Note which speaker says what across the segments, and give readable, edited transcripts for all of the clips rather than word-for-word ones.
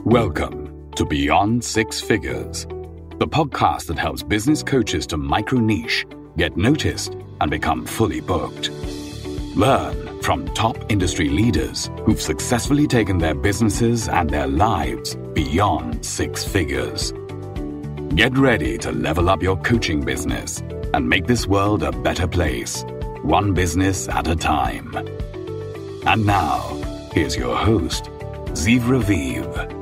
Speaker 1: Welcome to Beyond Six Figures, the podcast that helps business coaches to micro-niche, get noticed, and become fully booked. Learn from top industry leaders who've successfully taken their businesses and their lives beyond six figures. Get ready to level up your coaching business and make this world a better place, one business at a time. And now, here's your host, Ziv Raviv.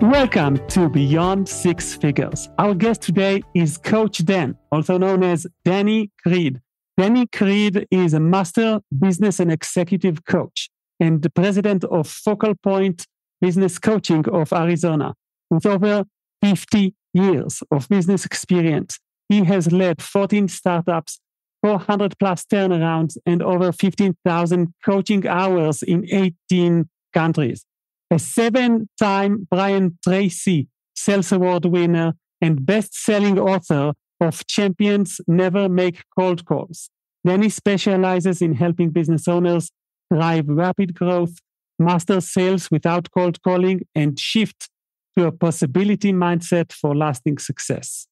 Speaker 2: Welcome to Beyond Six Figures. Our guest today is Coach Dan, also known as Danny Creed. Danny Creed is a master business and executive coach and the president of Focal Point Business Coaching of Arizona. With over 50 years of business experience, he has led 14 startups, 400 plus turnarounds, and over 15,000 coaching hours in 18 countries. A 7-time Brian Tracy Sales Award winner and best-selling author of Champions Never Make Cold Calls. Danny specializes in helping business owners drive rapid growth, master sales without cold calling, and shift to a possibility mindset for lasting success.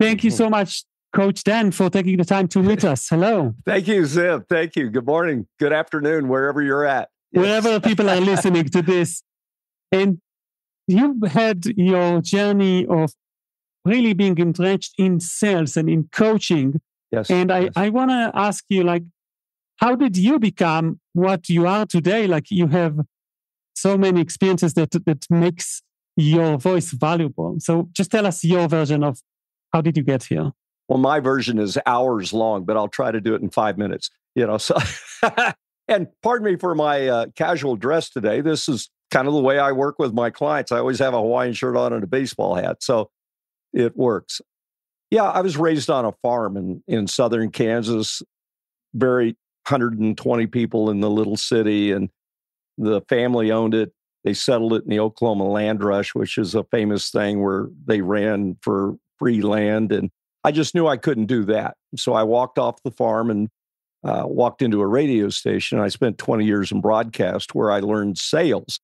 Speaker 2: Thank you so much, Coach Dan, for taking the time to meet us. Hello.
Speaker 3: Thank you, Ziv. Thank you. Good morning. Good afternoon, wherever you're at. Yes.
Speaker 2: Wherever people are listening to this. And you've had your journey of really being entrenched in sales and in coaching.
Speaker 3: Yes.
Speaker 2: And I want to ask you, how did you become what you are today? You have so many experiences that makes your voice valuable. So just tell us your version of how did you get here?
Speaker 3: Well, my version is hours long, but I'll try to do it in 5 minutes. So, and pardon me for my casual dress today. This is kind of the way I work with my clients. I always have a Hawaiian shirt on and a baseball hat, so it works. Yeah, I was raised on a farm in southern Kansas, very 120 people in the little city, and the family owned it. They settled it in the Oklahoma land rush, which is a famous thing where they ran for free land, and I just knew I couldn't do that. So I walked off the farm and walked into a radio station. I spent 20 years in broadcast where I learned sales.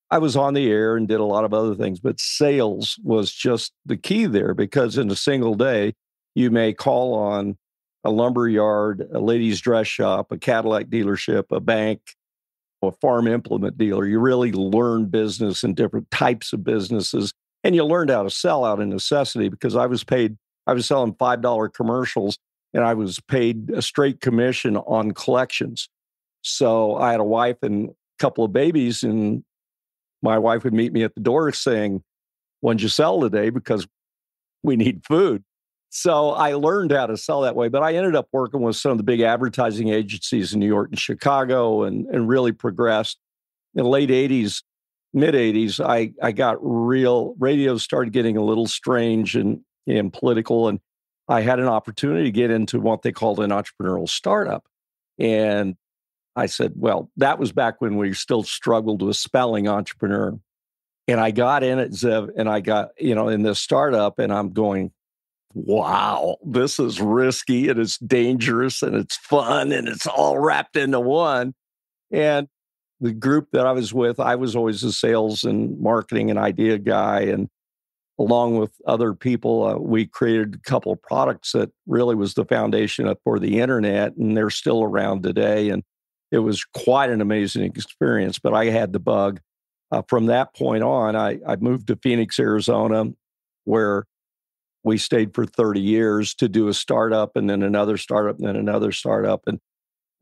Speaker 3: I was on the air and did a lot of other things, but sales was just the key there because in a single day, you may call on a lumber yard, a ladies' dress shop, a Cadillac dealership, a bank, a farm implement dealer. You really learn business and different types of businesses, and you learned how to sell out of necessity because I was selling $5 commercials, and I was paid a straight commission on collections. So I had a wife and a couple of babies, and my wife would meet me at the door saying, "What'd you sell today? Because we need food." So I learned how to sell that way, but I ended up working with some of the big advertising agencies in New York and Chicago and really progressed. In the late 80s, mid 80s, I got radio started getting a little strange and political, and I had an opportunity to get into what they called an entrepreneurial startup. And I said, well, that was back when we still struggled with spelling entrepreneur. And I got in it, Zev, and I got, in this startup, and I'm going, wow, this is risky and it's dangerous and it's fun and it's all wrapped into one. And the group that I was with, I was always a sales and marketing and idea guy. And along with other people, we created a couple of products that really was the foundation for the internet, and they're still around today. And it was quite an amazing experience, but I had the bug. From that point on, I moved to Phoenix, Arizona, where we stayed for 30 years to do a startup and then another startup and then another startup. And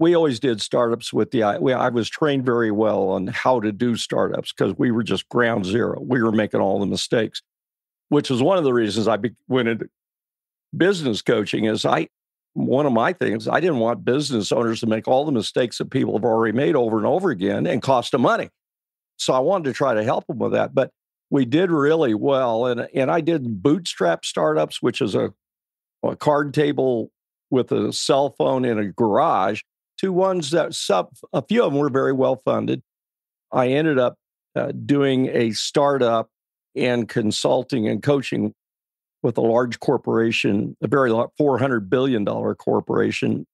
Speaker 3: we always did startups with I was trained very well on how to do startups because we were just ground zero. We were making all the mistakes, which was one of the reasons I went into business coaching is one of my things, I didn't want business owners to make all the mistakes that people have already made over and over again and cost them money. So I wanted to try to help them with that. But we did really well. And I did bootstrap startups, which is a card table with a cell phone in a garage, to ones that a few of them were very well funded. I ended up doing a startup and consulting and coaching with a large corporation, a very large $400 billion corporation.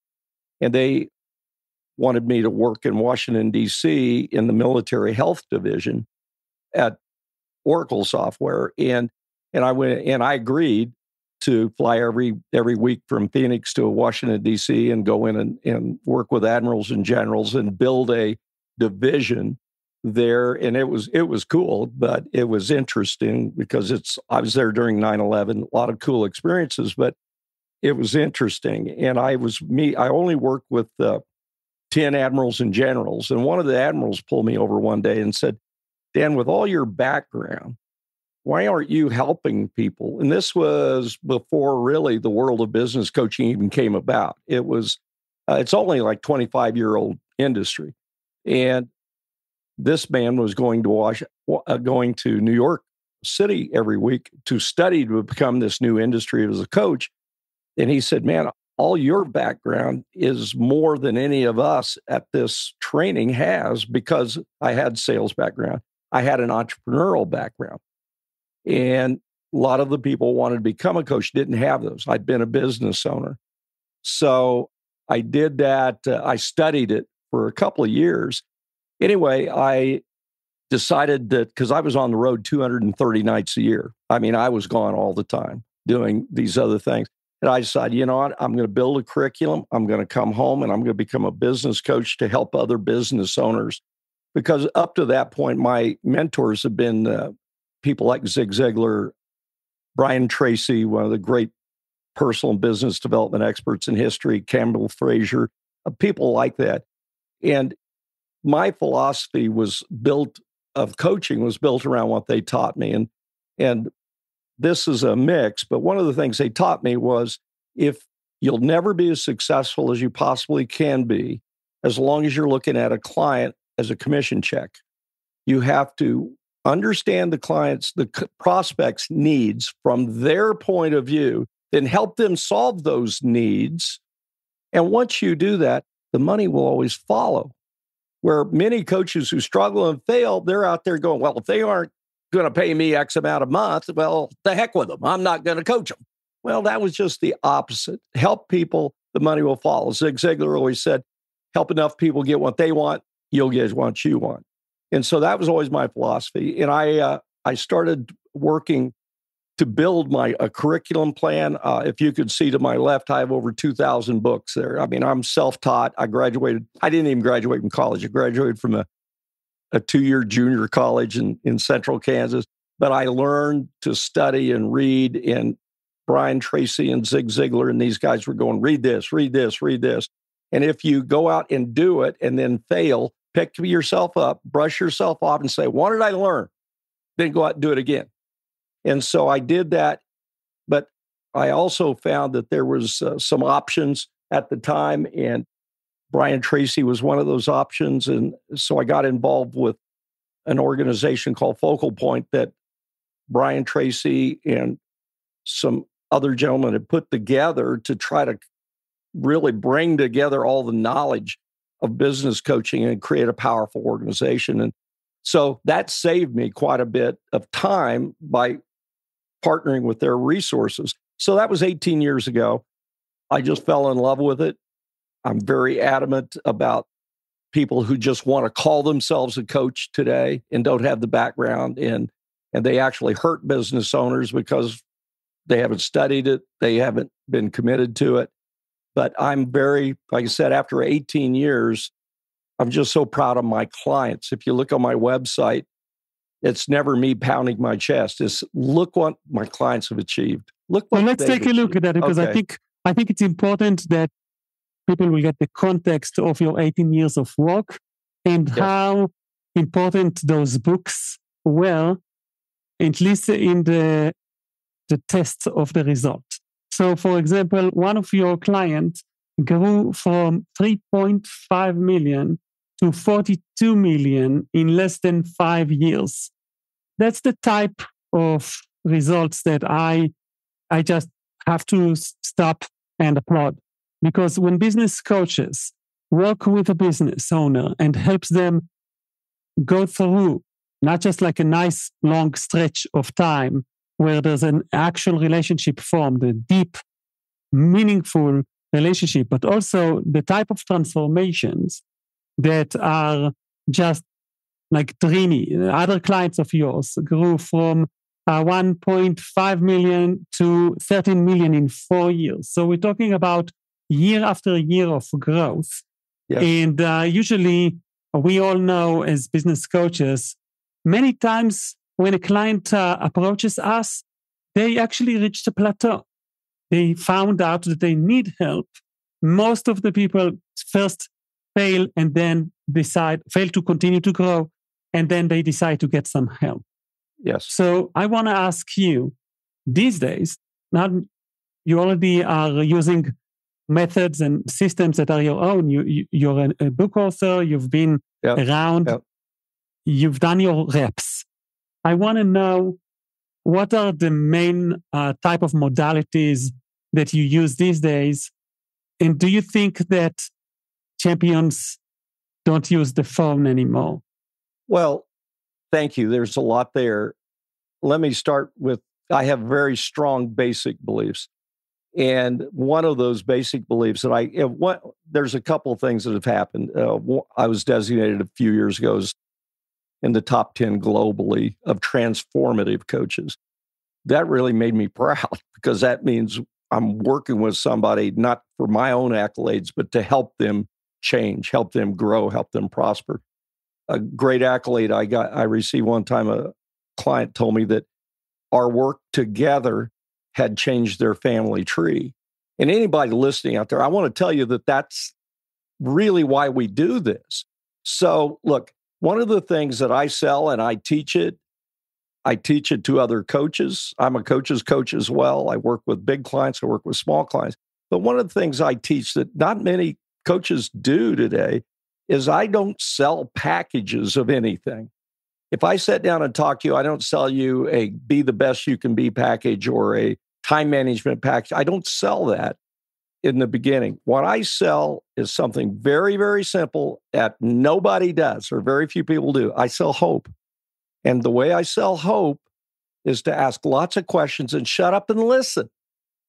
Speaker 3: And they wanted me to work in Washington, D.C. in the military health division at Oracle Software. And I went and I agreed to fly every week from Phoenix to Washington, D.C. and go in and work with admirals and generals and build a division there. And it was cool, but it was interesting because I was there during 9/11, a lot of cool experiences, but it was interesting. And I only worked with 10 admirals and generals. And one of the admirals pulled me over one day and said, Dan, with all your background, why aren't you helping people? And this was before really the world of business coaching even came about. It's only like 25-year-old industry. And this man was going to New York City every week to study to become this new industry as a coach. And he said, man, all your background is more than any of us at this training has, because I had sales background. I had an entrepreneurial background. And a lot of the people wanted to become a coach didn't have those. I'd been a business owner. So I did that. I studied it for a couple of years. Anyway, I decided that because I was on the road 230 nights a year. I mean, I was gone all the time doing these other things. And I decided, you know what, I'm going to build a curriculum. I'm going to come home and I'm going to become a business coach to help other business owners. Because up to that point, my mentors have been people like Zig Ziglar, Brian Tracy, one of the great personal and business development experts in history, Campbell Frazier, people like that. And my philosophy of coaching was built around what they taught me. And this is a mix, but one of the things they taught me was if you'll never be as successful as you possibly can be, as long as you're looking at a client as a commission check, you have to understand the prospect's needs from their point of view, then help them solve those needs. And once you do that, the money will always follow. Where many coaches who struggle and fail, they're out there going, well, if they aren't going to pay me X amount a month, well, the heck with them. I'm not going to coach them. Well, that was just the opposite. Help people, the money will follow. Zig Ziglar always said, help enough people get what they want, you'll get what you want. And so that was always my philosophy. And I started working to build a curriculum plan. If you could see to my left, I have over 2,000 books there. I mean, I'm self-taught. I didn't even graduate from college. I graduated from a 2-year junior college in central Kansas. But I learned to study and read, and Brian Tracy and Zig Ziglar and these guys were going, read this, read this, read this. And if you go out and do it and then fail, pick yourself up, brush yourself off and say, what did I learn? Then go out and do it again. And so I did that. But I also found that there was some options at the time, and Brian Tracy was one of those options. And so I got involved with an organization called Focal Point that Brian Tracy and some other gentlemen had put together to try to really bring together all the knowledge of business coaching and create a powerful organization. And so that saved me quite a bit of time by partnering with their resources. So that was 18 years ago. I just fell in love with it. I'm very adamant about people who just want to call themselves a coach today and don't have the background, and they actually hurt business owners because they haven't studied it. They haven't been committed to it. But I'm very, like I said, after 18 years, I'm just so proud of my clients. If you look on my website, it's never me pounding my chest. It's look what my clients have achieved. Look what
Speaker 2: let's take a look at that, because okay. I think it's important that people will get the context of your 18 years of work and how important those books were, at least in the test of the result. So, for example, one of your clients grew from 3.5 million to 42 million in less than 5 years. That's the type of results that I just have to stop and applaud. Because when business coaches work with a business owner and helps them go through not just like a nice long stretch of time where there's an actual relationship formed, a deep, meaningful relationship, but also the type of transformations that are just like dreamy. Other clients of yours grew from 1.5 million to 13 million in 4 years. So we're talking about year after year of growth.
Speaker 3: Yes.
Speaker 2: And usually we all know as business coaches, many times when a client approaches us, they actually reached a plateau. They found out that they need help. Most of the people first fail and then fail to continue to grow. And then they decide to get some help.
Speaker 3: Yes.
Speaker 2: So I want to ask you, these days, now you already are using methods and systems that are your own. You're a book author. You've been around.
Speaker 3: Yep.
Speaker 2: You've done your reps. I want to know, what are the main type of modalities that you use these days? And do you think that champions don't use the phone anymore?
Speaker 3: Well, thank you. There's a lot there. Let me start with, I have very strong basic beliefs. And one of those basic beliefs that there's a couple of things that have happened. I was designated a few years ago as in the top 10 globally of transformative coaches. That really made me proud, because that means I'm working with somebody, not for my own accolades, but to help them change, help them grow, help them prosper. A great accolade I received one time, a client told me that our work together had changed their family tree. And anybody listening out there, I want to tell you that that's really why we do this. So look, one of the things that I sell, and I teach it to other coaches. I'm a coach's coach as well. I work with big clients, I work with small clients. But one of the things I teach that not many coaches do today is I don't sell packages of anything. If I sit down and talk to you, I don't sell you a be the best you can be package or a time management package. I don't sell that in the beginning. What I sell is something very, very simple that nobody does, or very few people do. I sell hope. And the way I sell hope is to ask lots of questions and shut up and listen.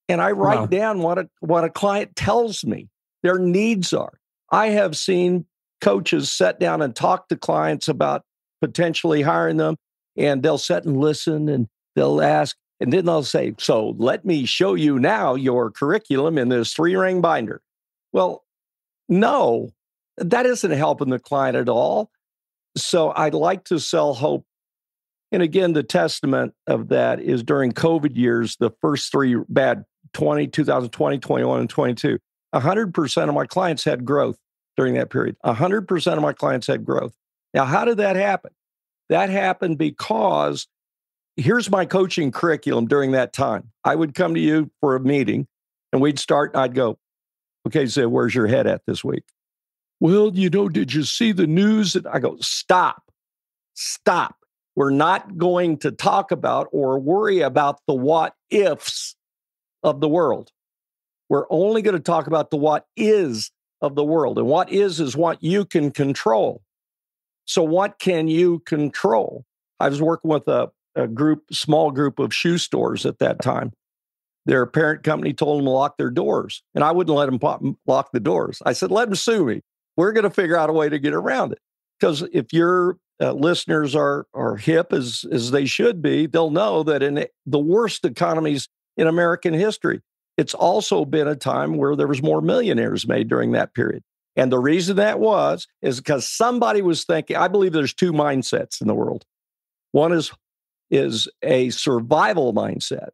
Speaker 3: And I write down what a client tells me their needs are. I have seen coaches sit down and talk to clients about potentially hiring them, and they'll sit and listen, and they'll ask, and then they'll say, so let me show you now your curriculum in this 3-ring binder. Well, no, that isn't helping the client at all. So I'd like to sell hope. And again, the testament of that is during COVID years, the first 3 bad 2020, 21, and 22, 100% of my clients had growth during that period. 100% of my clients had growth. Now, how did that happen? That happened because here's my coaching curriculum during that time. I would come to you for a meeting, and we'd start, and I'd go, okay, so where's your head at this week? Well, did you see the news? And I go, stop. We're not going to talk about or worry about the what ifs of the world. We're only going to talk about the what is of the world. And what is what you can control. So what can you control? I was working with a small group of shoe stores at that time. Their parent company told them to lock their doors, and I wouldn't let them lock the doors. I said, let them sue me. We're going to figure out a way to get around it. Because if your listeners are hip as they should be, they'll know that in the worst economies in American history, it's also been a time where there was more millionaires made during that period. And the reason that is because somebody was thinking, I believe there's 2 mindsets in the world. One is a survival mindset.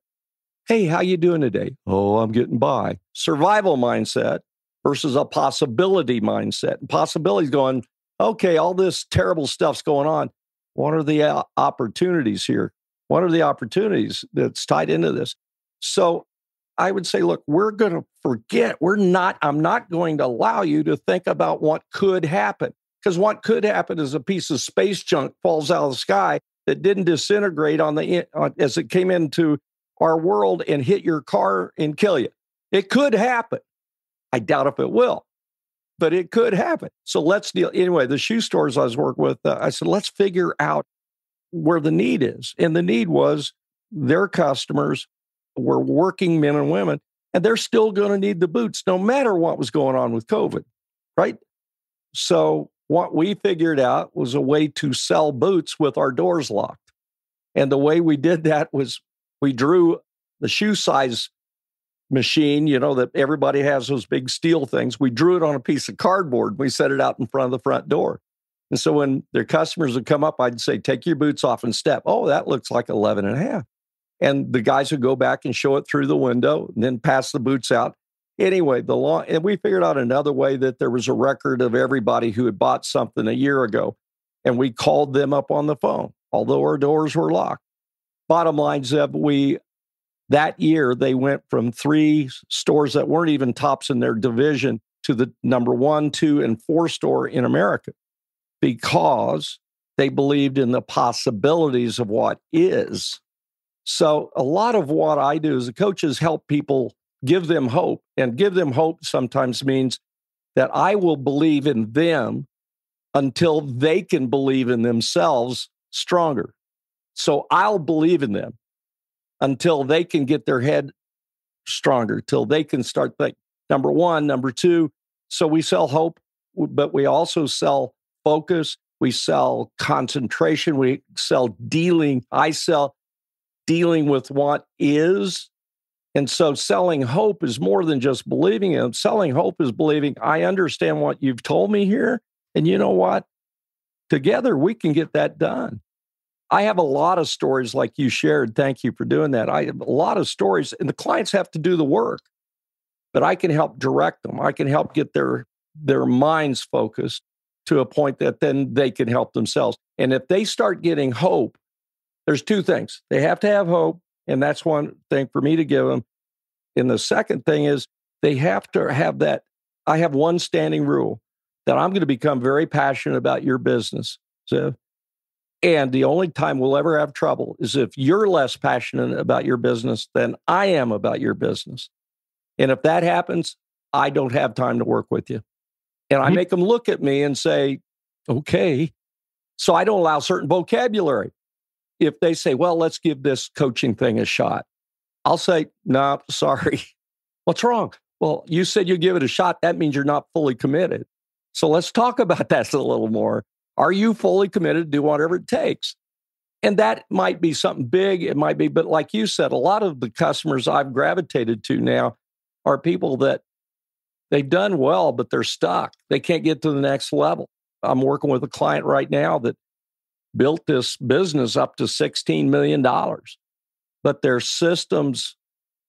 Speaker 3: Hey, how you doing today? Oh, I'm getting by. Survival mindset versus a possibility mindset. And possibilities going, okay, all this terrible stuff's going on. What are the opportunities here? What are the opportunities that's tied into this? So I would say, look, we're going to forget. I'm not going to allow you to think about what could happen. Because what could happen is a piece of space junk falls out of the sky that didn't disintegrate as it came into our world and hit your car and kill you. It could happen. I doubt if it will, but it could happen. So let's deal. Anyway, the shoe stores I was working with, I said, let's figure out where the need is. And the need was their customers were working men and women, and they're still going to need the boots no matter what was going on with COVID, right? So what we figured out was a way to sell boots with our doors locked. And the way we did that was we drew the shoe size machine, that everybody has, those big steel things. We drew it on a piece of cardboard. We set it out in front of the front door. And so when their customers would come up, I'd say, take your boots off and step. Oh, that looks like 11 and a half. And the guys would go back and show it through the window and then pass the boots out. Anyway, and we figured out another way that there was a record of everybody who had bought something a year ago. And we called them up on the phone, although our doors were locked. Bottom line is that year, they went from 3 stores that weren't even tops in their division to the number 1, 2, and 4 store in America, because they believed in the possibilities of what is. So a lot of what I do as a coach is help people, give them hope. And give them hope sometimes means that I will believe in them until they can believe in themselves stronger. So I'll believe in them until they can get their head stronger, till they can start think, number 1, number 2. So we sell hope, but we also sell focus. We sell concentration. We sell dealing. I sell dealing with what is. And so selling hope is more than just believing in. Selling hope is believing, I understand what you've told me here. And you know what? Together, we can get that done. I have a lot of stories like you shared. Thank you for doing that. I have a lot of stories, and the clients have to do the work, but I can help direct them. I can help get their minds focused to a point that then they can help themselves. And if they start getting hope, there's 2 things. They have to have hope, and that's one thing for me to give them. And the second thing is they have to have that. I have one standing rule that I'm going to become very passionate about your business. And the only time we'll ever have trouble is if you're less passionate about your business than I am about your business. And if that happens, I don't have time to work with you. And I make them look at me and say, okay. So I don't allow certain vocabulary. If they say, well, let's give this coaching thing a shot, I'll say, no, sorry. What's wrong? Well, you said you give it a shot. That means you're not fully committed. So let's talk about that a little more. Are you fully committed to do whatever it takes? And that might be something big. It might be, but like you said, a lot of the customers I've gravitated to now are people that they've done well, but they're stuck. They can't get to the next level. I'm working with a client right now that built this business up to $16 million, but their systems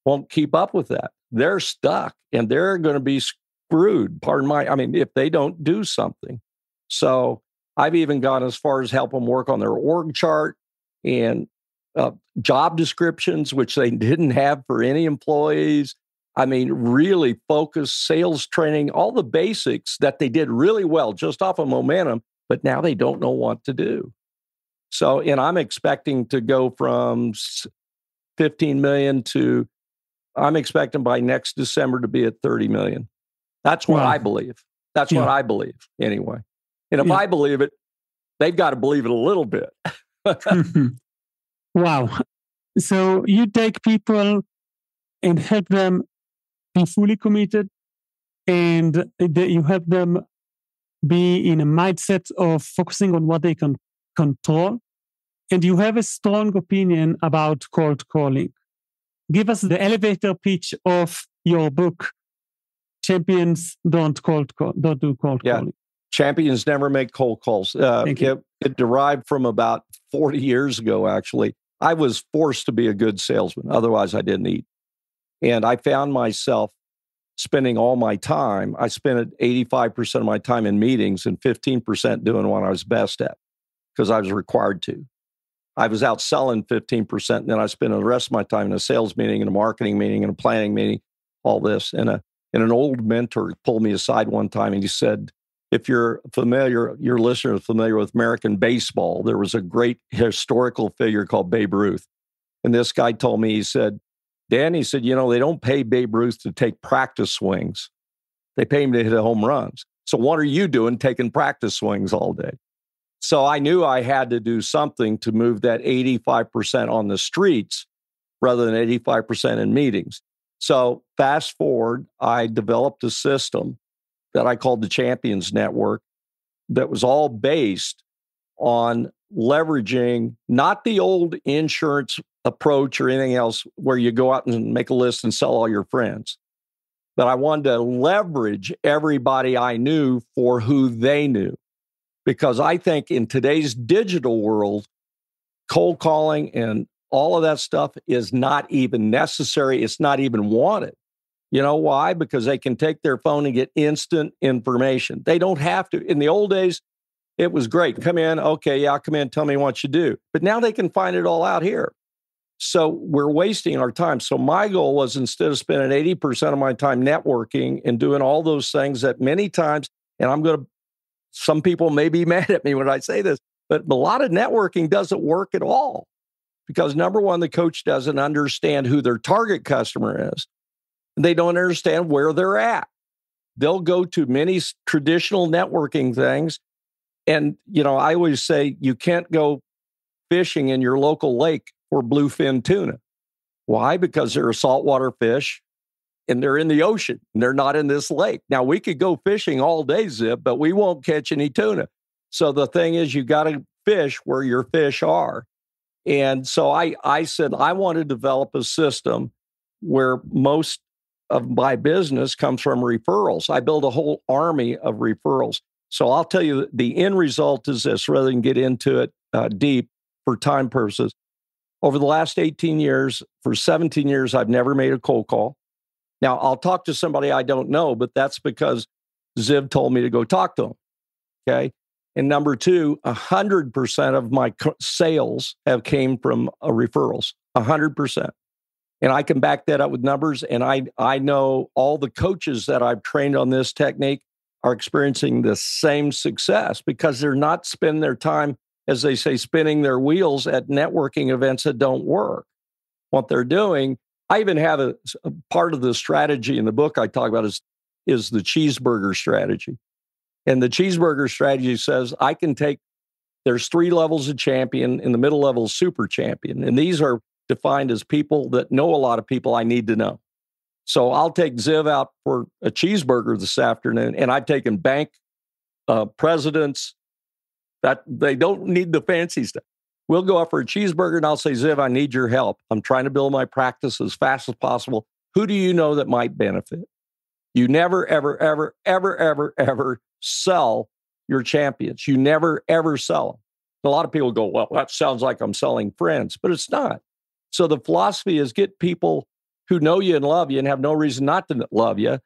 Speaker 3: won't keep up with that. They're stuck and they're going to be screwed. If they don't do something. So I've even gone as far as help them work on their org chart and job descriptions, which they didn't have for any employees. Really focus, sales training, all the basics that they did really well just off of momentum, but now they don't know what to do. So, and I'm expecting to go from 15 million to, I'm expecting by next December to be at 30 million. That's what I believe. That's what I believe anyway. And if I believe it, they've got to believe it a little bit.
Speaker 2: Wow. So you take people and help them be fully committed, and you help them be in a mindset of focusing on what they can control. And you have a strong opinion about cold calling. Give us the elevator pitch of your book, Champions Don't Do Cold Calling.
Speaker 3: Champions never make cold calls. It derived from about 40 years ago, actually. I was forced to be a good salesman. Otherwise, I didn't eat. And I found myself spending all my time. I spent 85% of my time in meetings and 15% doing what I was best at because I was required to. I was out selling 15%, and then I spent the rest of my time in a sales meeting, and a marketing meeting, and a planning meeting, all this. And an old mentor pulled me aside one time, and he said, if your listener is familiar with American baseball, there was a great historical figure called Babe Ruth. And this guy told me, he said, Dan, he said, they don't pay Babe Ruth to take practice swings. They pay him to hit home runs. So what are you doing taking practice swings all day? So I knew I had to do something to move that 85% on the streets rather than 85% in meetings. So fast forward, I developed a system that I called the Champions Network that was all based on leveraging not the old insurance approach or anything else where you go out and make a list and sell all your friends. But I wanted to leverage everybody I knew for who they knew. Because I think in today's digital world, cold calling and all of that stuff is not even necessary. It's not even wanted. You know why? Because they can take their phone and get instant information. They don't have to. In the old days, it was great. Come in. Okay, yeah, I'll come in. Tell me what you do. But now they can find it all out here. So we're wasting our time. So my goal was, instead of spending 80% of my time networking and doing all those things that many times, and some people may be mad at me when I say this, but a lot of networking doesn't work at all. Because number one, the coach doesn't understand who their target customer is. They don't understand where they're at. They'll go to many traditional networking things. And, I always say you can't go fishing in your local lake for bluefin tuna. Why? Because they're a saltwater fish and they're in the ocean and they're not in this lake. Now, we could go fishing all day, Zip, but we won't catch any tuna. So the thing is, you got to fish where your fish are. And so I said, I want to develop a system where most of my business comes from referrals. I build a whole army of referrals. So I'll tell you, the end result is this, rather than get into it deep for time purposes. Over the last 18 years, for 17 years, I've never made a cold call. Now, I'll talk to somebody I don't know, but that's because Ziv told me to go talk to them. Okay. And number two, 100% of my sales have came from referrals, 100%. And I can back that up with numbers. And I know all the coaches that I've trained on this technique are experiencing the same success because they're not spending their time, as they say, spinning their wheels at networking events that don't work. What they're doing, I even have a part of the strategy in the book I talk about is the cheeseburger strategy. And the cheeseburger strategy says there's 3 levels of champion, and the middle level is super champion. And these are defined as people that know a lot of people I need to know. So I'll take Ziv out for a cheeseburger this afternoon, and I've taken bank presidents that they don't need the fancy stuff. We'll go out for a cheeseburger, and I'll say, Ziv, I need your help. I'm trying to build my practice as fast as possible. Who do you know that might benefit? You never, ever, ever, ever, ever, ever sell your champions. You never, ever sell them. A lot of people go, well, that sounds like I'm selling friends, but it's not. So the philosophy is get people who know you and love you and have no reason not to love you,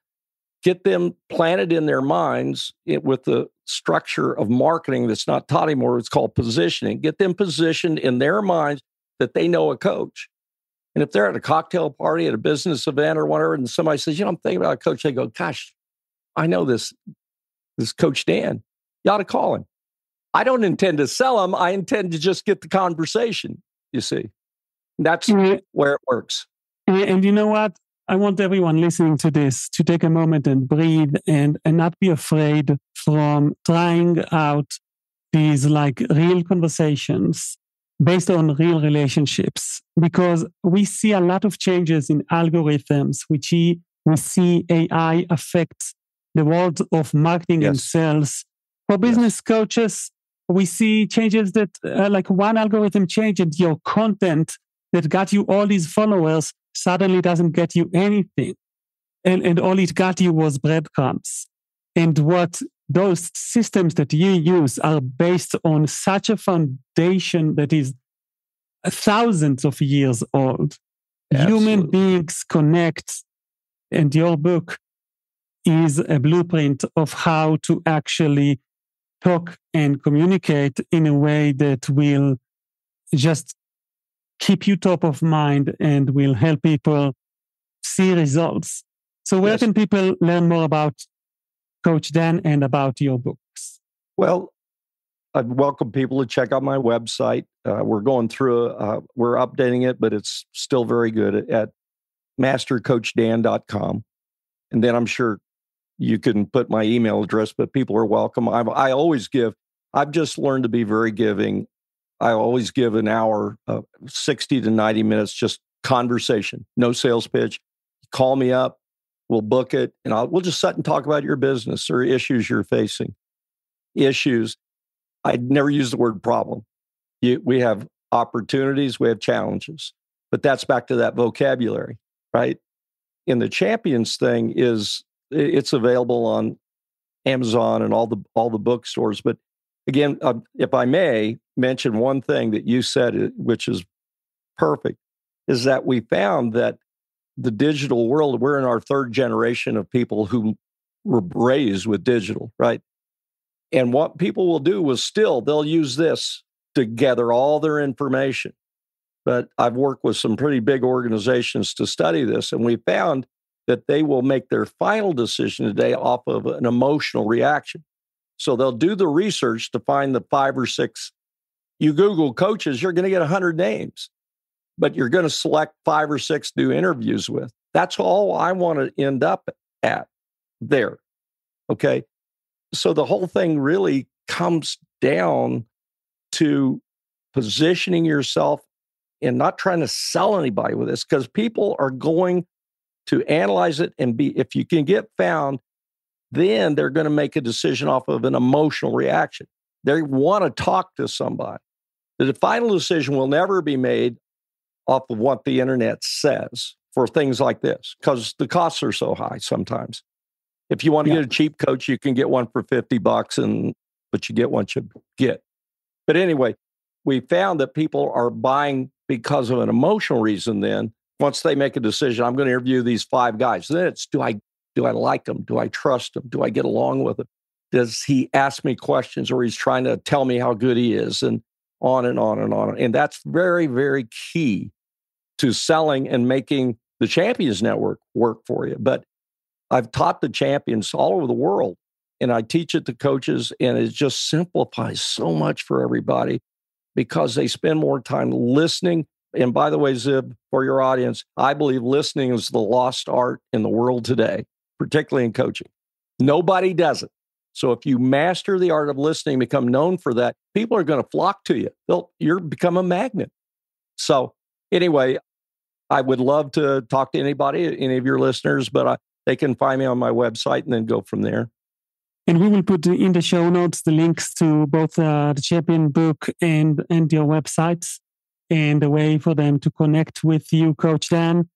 Speaker 3: get them planted in their minds with the structure of marketing that's not taught anymore. It's called positioning. Get them positioned in their minds that they know a coach. And if they're at a cocktail party, at a business event or whatever, and somebody says, I'm thinking about a coach, they go, gosh, I know this Coach Dan. You ought to call him. I don't intend to sell him. I intend to just get the conversation, you see. That's where it works.
Speaker 2: And you know what? I want everyone listening to this to take a moment and breathe and not be afraid from trying out these real conversations based on real relationships, because we see a lot of changes in algorithms. We see AI affect the world of marketing and sales. For business coaches, we see changes that one algorithm change and your content that got you all these followers suddenly doesn't get you anything. And all it got you was breadcrumbs. And what those systems that you use are based on such a foundation that is thousands of years old. Absolutely. Human beings connect, and your book is a blueprint of how to actually talk and communicate in a way that will just keep you top of mind and will help people see results. So where can people learn more about Coach Dan and about your books?
Speaker 3: Well, I'd welcome people to check out my website. We're going through, we're updating it, but it's still very good at mastercoachdan.com. And then I'm sure you can put my email address, but people are welcome. I always give, I've just learned to be very giving. I always give an hour, 60 to 90 minutes, just conversation, no sales pitch. call me up, we'll book it, and we'll just sit and talk about your business or issues you're facing. Issues. I'd never use the word problem. We have opportunities, we have challenges, but that's back to that vocabulary, right? And the Champions thing it's available on Amazon and all the bookstores. But again, if I may mention one thing that you said, which is perfect, is that we found that the digital world, we're in our third generation of people who were raised with digital, right? And what people will do is they'll use this to gather all their information. But I've worked with some pretty big organizations to study this, and we found that they will make their final decision today off of an emotional reaction. So they'll do the research to find the 5 or 6. You Google coaches, you're going to get 100 names, but you're going to select 5 or 6 to do interviews with. That's all I want to end up at there. Okay. So the whole thing really comes down to positioning yourself and not trying to sell anybody with this, because people are going to analyze it and if you can get found, then they're going to make a decision off of an emotional reaction. They want to talk to somebody. The final decision will never be made off of what the internet says for things like this, because the costs are so high sometimes. If you want to get a cheap coach, you can get one for $50, but you get what you get. But anyway, we found that people are buying because of an emotional reason. Then once they make a decision, I'm going to interview these 5 guys. Then it's, do I like them? Do I trust them? Do I get along with him? Does he ask me questions, or he's trying to tell me how good he is, and on and on and on. And that's very, very key to selling and making the Champions Network work for you. But I've taught the champions all over the world, and I teach it to coaches, and it just simplifies so much for everybody because they spend more time listening. And by the way, Zib, for your audience, I believe listening is the lost art in the world today, particularly in coaching. Nobody does it. So if you master the art of listening, become known for that, people are going to flock to you. You'll become a magnet. So anyway, I would love to talk to anybody, any of your listeners, but they can find me on my website and then go from there.
Speaker 2: And we will put in the show notes the links to both the Champion book and your websites, and a way for them to connect with you, Coach Dan.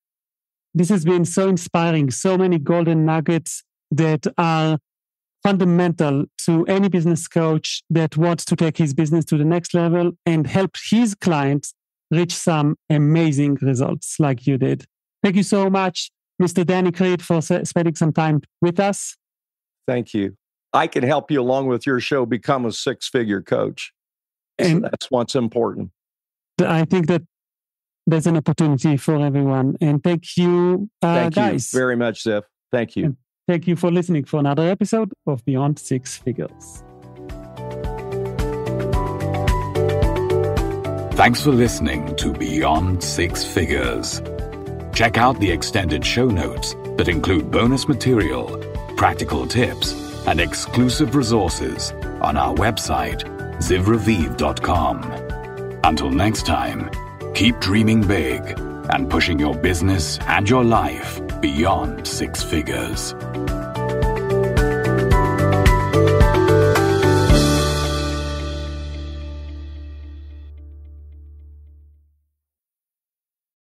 Speaker 2: This has been so inspiring, so many golden nuggets that are fundamental to any business coach that wants to take his business to the next level and help his clients reach some amazing results like you did. Thank you so much, Mr. Danny Creed, for spending some time with us.
Speaker 3: Thank you. I can help you, along with your show, become a 6-figure coach. And so that's what's important.
Speaker 2: I think that there's an opportunity for everyone. And thank you,
Speaker 3: guys.
Speaker 2: Thank you
Speaker 3: very much, Zeph. Thank you.
Speaker 2: And thank you for listening for another episode of Beyond 6 Figures.
Speaker 1: Thanks for listening to Beyond 6 Figures. Check out the extended show notes that include bonus material, practical tips, and exclusive resources on our website, zivraviv.com. Until next time, keep dreaming big and pushing your business and your life beyond 6 figures.